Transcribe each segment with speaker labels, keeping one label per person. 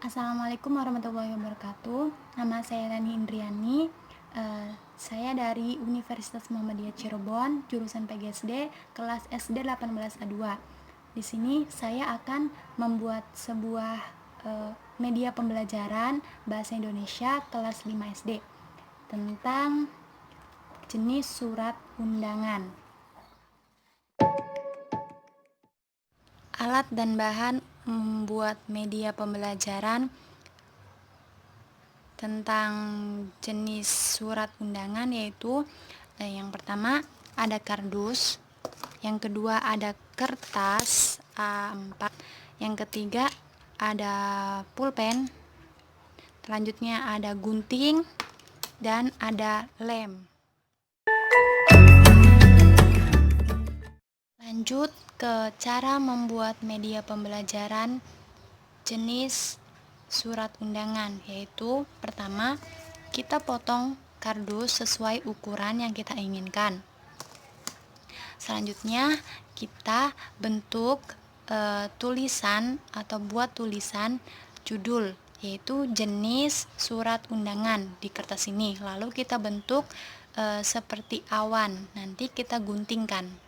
Speaker 1: Assalamualaikum warahmatullahi wabarakatuh. Nama saya Lani Indriani. Saya dari Universitas Muhammadiyah Cirebon, jurusan PGSD, kelas SD 18A2. Di sini saya akan membuat sebuah media pembelajaran bahasa Indonesia kelas 5 SD tentang jenis surat undangan. Alat dan bahan membuat media pembelajaran tentang jenis surat undangan yaitu yang pertama ada kardus, yang kedua ada kertas A4, yang ketiga ada pulpen, selanjutnya ada gunting dan ada lem. Lanjut ke cara membuat media pembelajaran jenis surat undangan, yaitu pertama kita potong kardus sesuai ukuran yang kita inginkan. Selanjutnya kita bentuk tulisan atau buat tulisan judul, yaitu jenis surat undangan di kertas ini. Lalu kita bentuk seperti awan, nanti kita guntingkan.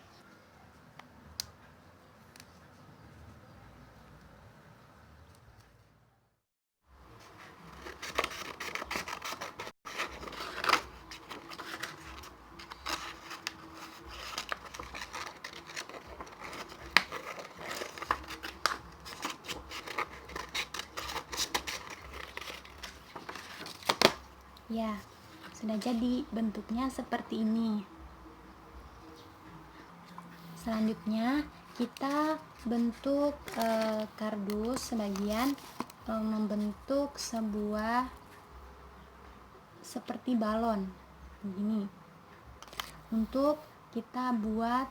Speaker 1: Ya, sudah jadi bentuknya seperti ini. Selanjutnya kita bentuk kardus sebagian, membentuk sebuah seperti balon begini. Untuk kita buat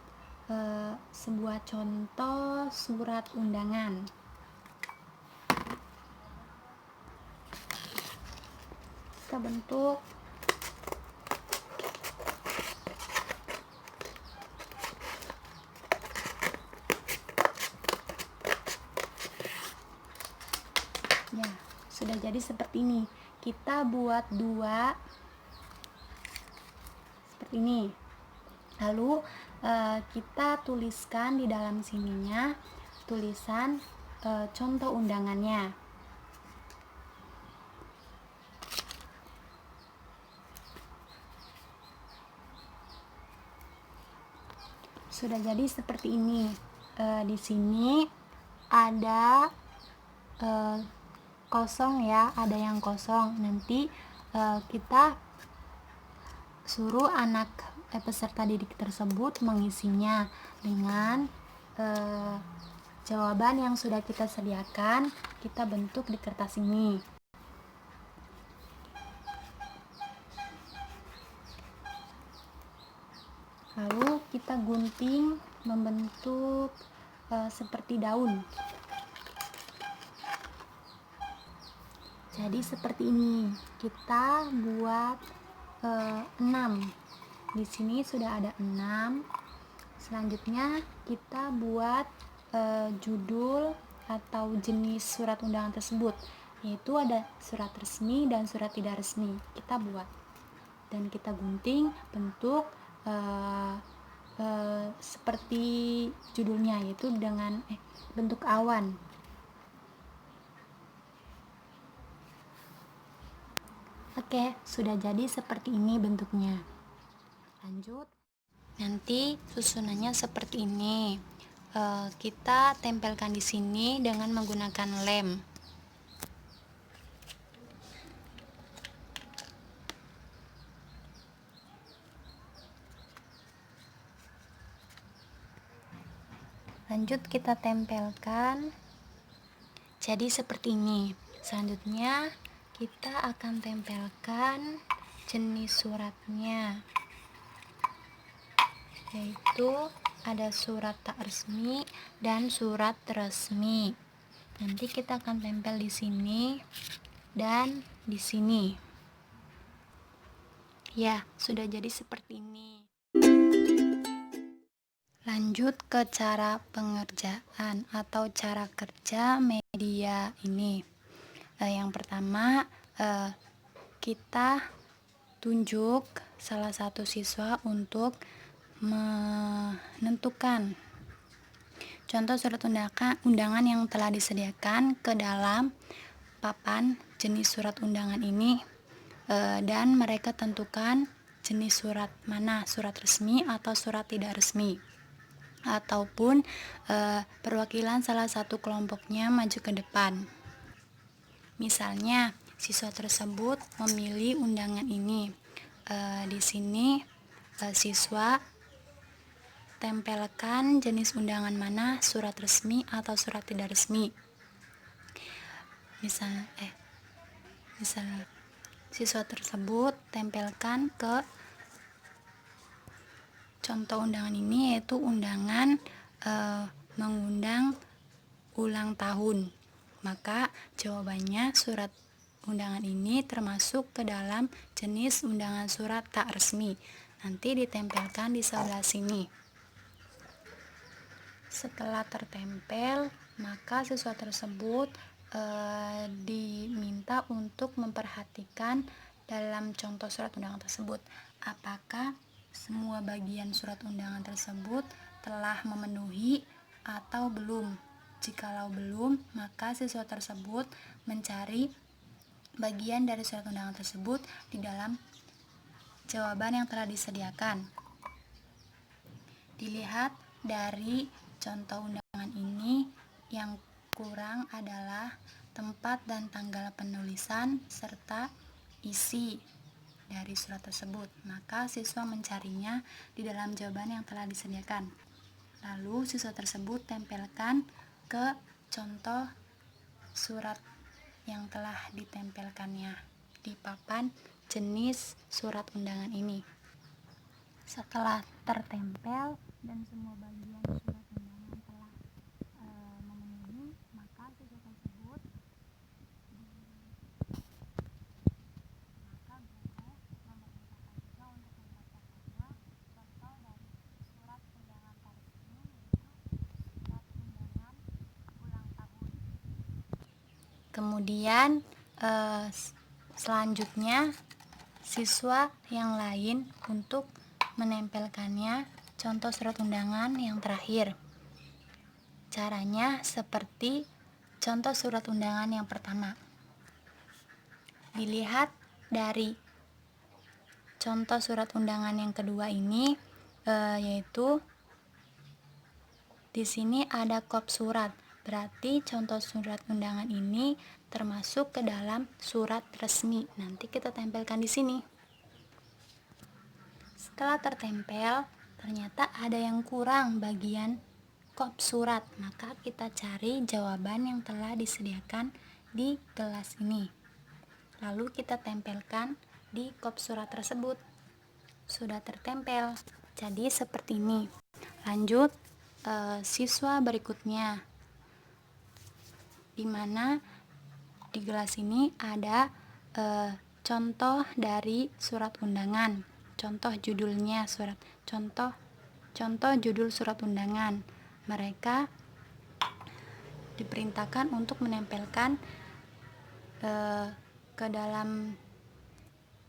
Speaker 1: sebuah contoh surat undangan. Kita bentuk ya, sudah jadi seperti ini. Kita buat dua seperti ini. Lalu kita tuliskan di dalam sininya tulisan contoh undangannya. Sudah jadi seperti ini. Di sini ada kosong ya, ada yang kosong. Nanti kita suruh anak peserta didik tersebut mengisinya dengan jawaban yang sudah kita sediakan. Kita bentuk di kertas ini. Lalu kita gunting membentuk seperti daun. Jadi seperti ini. Kita buat 6. Di sini sudah ada 6. Selanjutnya kita buat judul atau jenis surat undangan tersebut, yaitu ada surat resmi dan surat tidak resmi. Kita buat dan kita gunting bentuk seperti judulnya, yaitu dengan bentuk awan. Oke, sudah jadi seperti ini bentuknya. Lanjut, nanti susunannya seperti ini. Kita tempelkan di sini dengan menggunakan lem. Lanjut kita tempelkan jadi seperti ini. Selanjutnya kita akan tempelkan jenis suratnya, yaitu ada surat tak resmi dan surat resmi. Nanti kita akan tempel di sini dan di sini. Ya, sudah jadi seperti ini. Lanjut ke cara pengerjaan atau cara kerja media ini. Yang pertama, kita tunjuk salah satu siswa untuk menentukan contoh surat undangan yang telah disediakan ke dalam papan jenis surat undangan ini, dan mereka tentukan jenis surat mana, surat resmi atau surat tidak resmi, ataupun perwakilan salah satu kelompoknya maju ke depan. Misalnya, siswa tersebut memilih undangan ini. Di sini siswa tempelkan jenis undangan mana, surat resmi atau surat tidak resmi. Misal siswa tersebut tempelkan ke contoh undangan ini, yaitu undangan mengundang ulang tahun. Maka jawabannya surat undangan ini termasuk ke dalam jenis undangan surat tak resmi. Nanti ditempelkan di sebelah sini. Setelah tertempel, maka siswa tersebut diminta untuk memperhatikan dalam contoh surat undangan tersebut, apakah semua bagian surat undangan tersebut telah memenuhi atau belum. Jikalau belum, maka siswa tersebut mencari bagian dari surat undangan tersebut di dalam jawaban yang telah disediakan. Dilihat dari contoh undangan ini, yang kurang adalah tempat dan tanggal penulisan serta isi dari surat tersebut. Maka siswa mencarinya di dalam jawaban yang telah disediakan. Lalu siswa tersebut tempelkan ke contoh surat yang telah ditempelkannya di papan jenis surat undangan ini. Setelah tertempel dan semua bagian surat undangan telah memenuhi, maka siswa tersebut guru memerintahkan siswa untuk membacakannya contoh dari surat undangan resmi, yaitu surat undangan ulang tahun. Kemudian selanjutnya siswa yang lain untuk menempelkannya contoh surat undangan yang terakhir. Caranya seperti contoh surat undangan yang pertama. Dilihat dari contoh surat undangan yang kedua ini, yaitu di sini ada kop surat. Berarti contoh surat undangan ini termasuk ke dalam surat resmi. Nanti kita tempelkan di sini. Setelah tertempel, ternyata ada yang kurang bagian kop surat, maka kita cari jawaban yang telah disediakan di kelas ini. Lalu kita tempelkan di kop surat tersebut. Sudah tertempel, jadi seperti ini. Lanjut, siswa berikutnya, di mana di kelas ini ada contoh dari surat undangan. Contoh judulnya contoh judul surat undangan. Mereka diperintahkan untuk menempelkan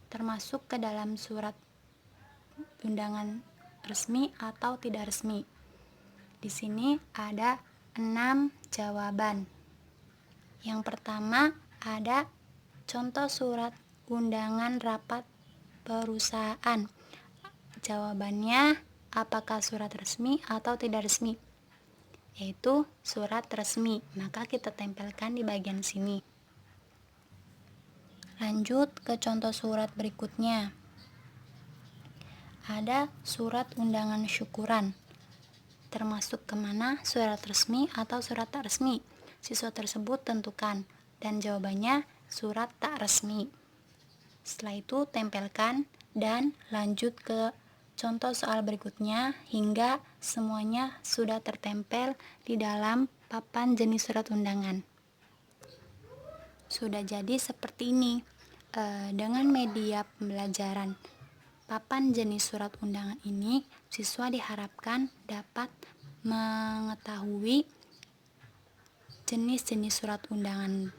Speaker 1: termasuk ke dalam surat undangan resmi atau tidak resmi. Di sini ada 6 jawaban. Yang pertama ada contoh surat undangan rapat perusahaan. Jawabannya apakah surat resmi atau tidak resmi? Yaitu surat resmi, maka kita tempelkan di bagian sini. Lanjut ke contoh surat berikutnya. Ada surat undangan syukuran. Termasuk kemana, surat resmi atau surat tak resmi? Siswa tersebut tentukan, dan jawabannya surat tak resmi. Setelah itu tempelkan dan lanjut ke contoh soal berikutnya hingga semuanya sudah tertempel di dalam papan jenis surat undangan. Sudah jadi seperti ini. Dengan media pembelajaran papan jenis surat undangan ini, siswa diharapkan dapat mengetahui jenis-jenis surat undangan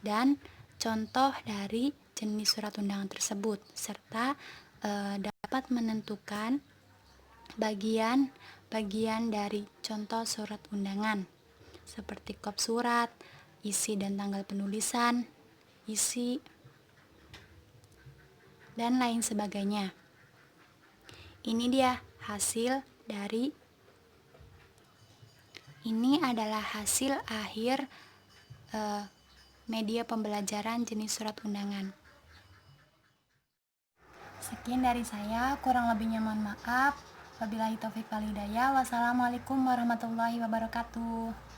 Speaker 1: dan contoh dari jenis surat undangan tersebut, serta dapat menentukan bagian dari contoh surat undangan seperti kop surat, isi dan tanggal penulisan, isi, dan lain sebagainya. Ini dia hasil dari Ini adalah hasil akhir media pembelajaran jenis surat undangan. Sekian dari saya, kurang lebihnya mohon maaf. Wabillahi taufiq wal hidayah. Wassalamualaikum warahmatullahi wabarakatuh.